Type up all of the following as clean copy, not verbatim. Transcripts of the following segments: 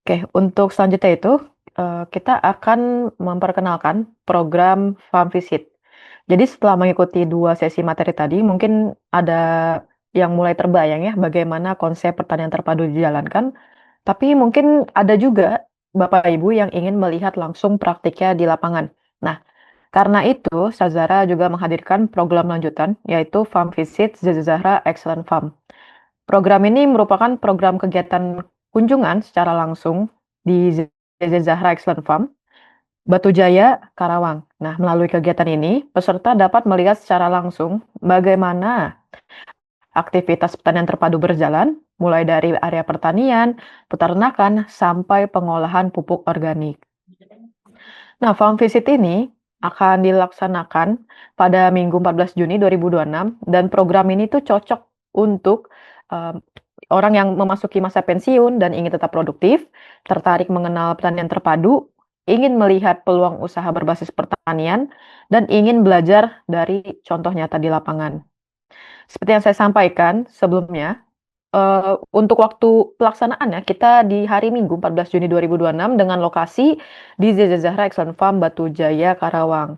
Oke, untuk selanjutnya itu, kita akan memperkenalkan program Farm Visit. Jadi setelah mengikuti 2 sesi materi tadi, mungkin ada yang mulai terbayang ya, bagaimana konsep pertanian terpadu dijalankan, tapi mungkin ada juga Bapak Ibu yang ingin melihat langsung praktiknya di lapangan. Nah, karena itu Sazara juga menghadirkan program lanjutan, yaitu Farm Visit Zahra Excellent Farm. Program ini merupakan program kegiatan kunjungan secara langsung di Zahra Excellent Farm, Batu Jaya, Karawang. Nah, melalui kegiatan ini, peserta dapat melihat secara langsung bagaimana aktivitas pertanian terpadu berjalan, mulai dari area pertanian, peternakan, sampai pengolahan pupuk organik. Nah, farm visit ini akan dilaksanakan pada Minggu 14 Juni 2026 dan program ini tuh cocok untuk eee, orang yang memasuki masa pensiun dan ingin tetap produktif, tertarik mengenal pertanian terpadu, ingin melihat peluang usaha berbasis pertanian, dan ingin belajar dari contoh nyata di lapangan. Seperti yang saya sampaikan sebelumnya, untuk waktu pelaksanaannya kita di hari Minggu 14 Juni 2026 dengan lokasi di Zahra Excellent Farm Batu Jaya, Karawang.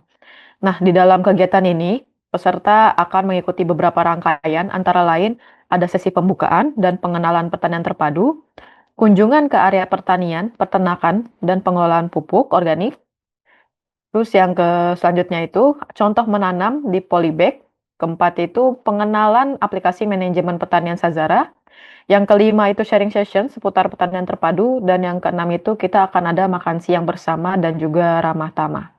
Nah, di dalam kegiatan ini, peserta akan mengikuti beberapa rangkaian, antara lain ada sesi pembukaan dan pengenalan pertanian terpadu, kunjungan ke area pertanian, peternakan, dan pengelolaan pupuk organik. Terus yang selanjutnya itu contoh menanam di polybag. Keempat itu pengenalan aplikasi manajemen pertanian Sazara. Yang kelima itu sharing session seputar pertanian terpadu, dan yang keenam itu kita akan ada makan siang bersama dan juga ramah tamah.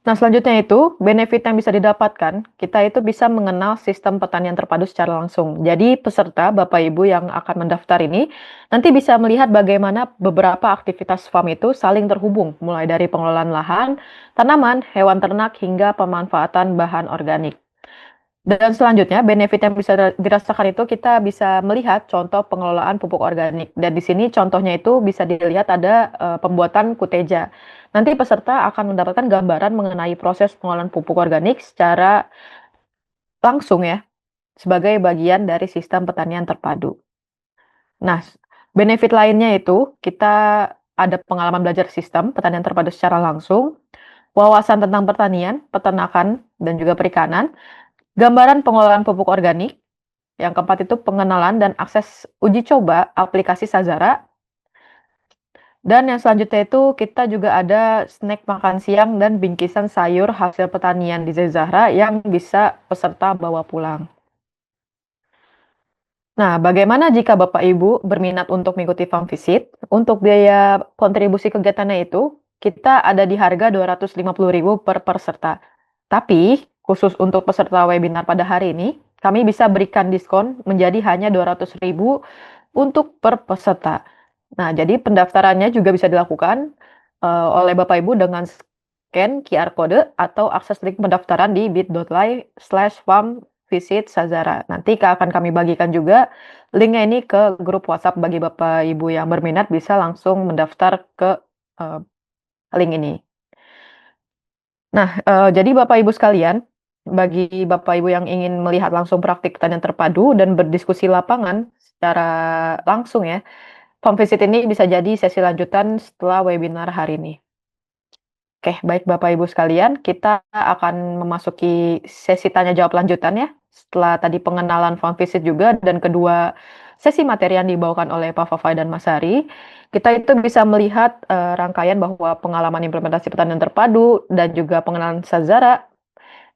Nah, selanjutnya itu benefit yang bisa didapatkan, kita itu bisa mengenal sistem pertanian terpadu secara langsung. Jadi peserta, Bapak Ibu yang akan mendaftar ini, nanti bisa melihat bagaimana beberapa aktivitas farm itu saling terhubung, mulai dari pengelolaan lahan, tanaman, hewan ternak, hingga pemanfaatan bahan organik. Dan selanjutnya, benefit yang bisa dirasakan itu kita bisa melihat contoh pengelolaan pupuk organik. Dan di sini contohnya itu bisa dilihat ada pembuatan kuteja. Nanti peserta akan mendapatkan gambaran mengenai proses pengolahan pupuk organik secara langsung ya, sebagai bagian dari sistem pertanian terpadu. Nah, benefit lainnya itu kita ada pengalaman belajar sistem pertanian terpadu secara langsung, wawasan tentang pertanian, peternakan, dan juga perikanan, gambaran pengolahan pupuk organik. Yang keempat itu pengenalan dan akses uji coba aplikasi Sazara. Dan yang selanjutnya itu kita juga ada snack makan siang dan bingkisan sayur hasil pertanian di Zahra yang bisa peserta bawa pulang. Nah, bagaimana jika Bapak Ibu berminat untuk mengikuti farm visit? Untuk biaya kontribusi kegiatannya itu, kita ada di harga Rp250.000 per peserta. Tapi, khusus untuk peserta webinar pada hari ini, kami bisa berikan diskon menjadi hanya Rp200.000 untuk per peserta. Nah, jadi pendaftarannya juga bisa dilakukan oleh Bapak Ibu dengan scan QR kode atau akses link pendaftaran di bit.ly/farmvisitsazara. Nanti akan kami bagikan juga linknya ini ke grup WhatsApp bagi Bapak Ibu yang berminat bisa langsung mendaftar ke uh, link ini. Nah, jadi Bapak Ibu sekalian, bagi Bapak Ibu yang ingin melihat langsung praktik pertanian terpadu dan berdiskusi lapangan secara langsung ya, farm visit ini bisa jadi sesi lanjutan setelah webinar hari ini. Oke, baik Bapak Ibu sekalian, kita akan memasuki sesi tanya jawab lanjutan ya. Setelah tadi pengenalan farm visit juga dan kedua sesi materi yang dibawakan oleh Pak Fafai dan Mas Hari, kita itu bisa melihat rangkaian bahwa pengalaman implementasi pertanian terpadu dan juga pengenalan Sazara,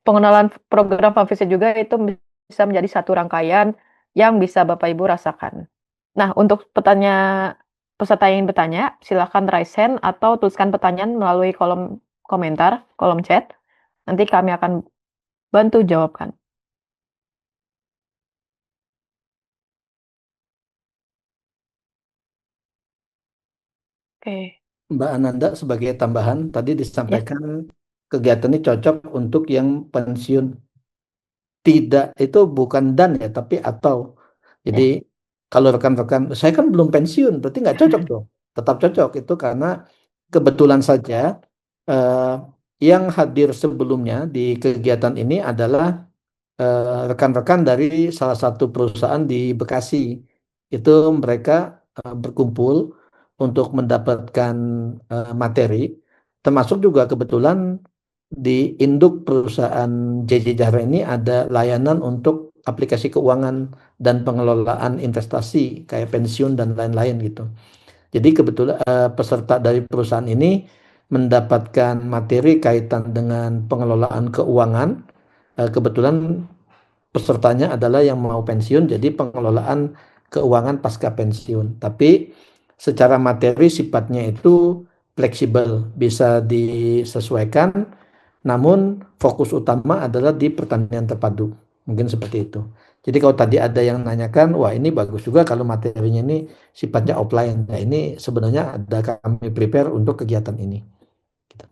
pengenalan program farm visit juga itu bisa menjadi satu rangkaian yang bisa Bapak Ibu rasakan. Nah, untuk peserta yang ingin bertanya, silakan raise hand atau tuliskan pertanyaan melalui kolom komentar, kolom chat. Nanti kami akan bantu jawabkan. Oke, Mbak Ananda, sebagai tambahan, tadi ya, disampaikan kegiatan ini cocok untuk yang pensiun. Tidak, itu bukan dan ya, tapi atau. Jadi ya, kalau rekan-rekan, saya kan belum pensiun, berarti nggak cocok dong. Tetap cocok itu karena kebetulan saja eh, yang hadir sebelumnya di kegiatan ini adalah rekan-rekan dari salah satu perusahaan di Bekasi. Itu mereka berkumpul untuk mendapatkan materi, termasuk juga kebetulan di induk perusahaan JJ Jahra ini ada layanan untuk aplikasi keuangan dan pengelolaan investasi kayak pensiun dan lain-lain gitu. Jadi kebetulan peserta dari perusahaan ini mendapatkan materi kaitan dengan pengelolaan keuangan. Kebetulan pesertanya adalah yang mau pensiun, jadi pengelolaan keuangan pasca pensiun. Tapi secara materi sifatnya itu fleksibel, bisa disesuaikan, namun fokus utama adalah di pertanian terpadu. Mungkin seperti itu. Jadi kalau tadi ada yang nanyakan, wah ini bagus juga kalau materinya ini sifatnya offline. Nah ini sebenarnya ada kami prepare untuk kegiatan ini. Gitu.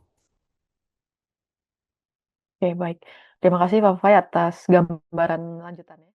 Oke, baik. Terima kasih Pak Fai atas gambaran lanjutannya.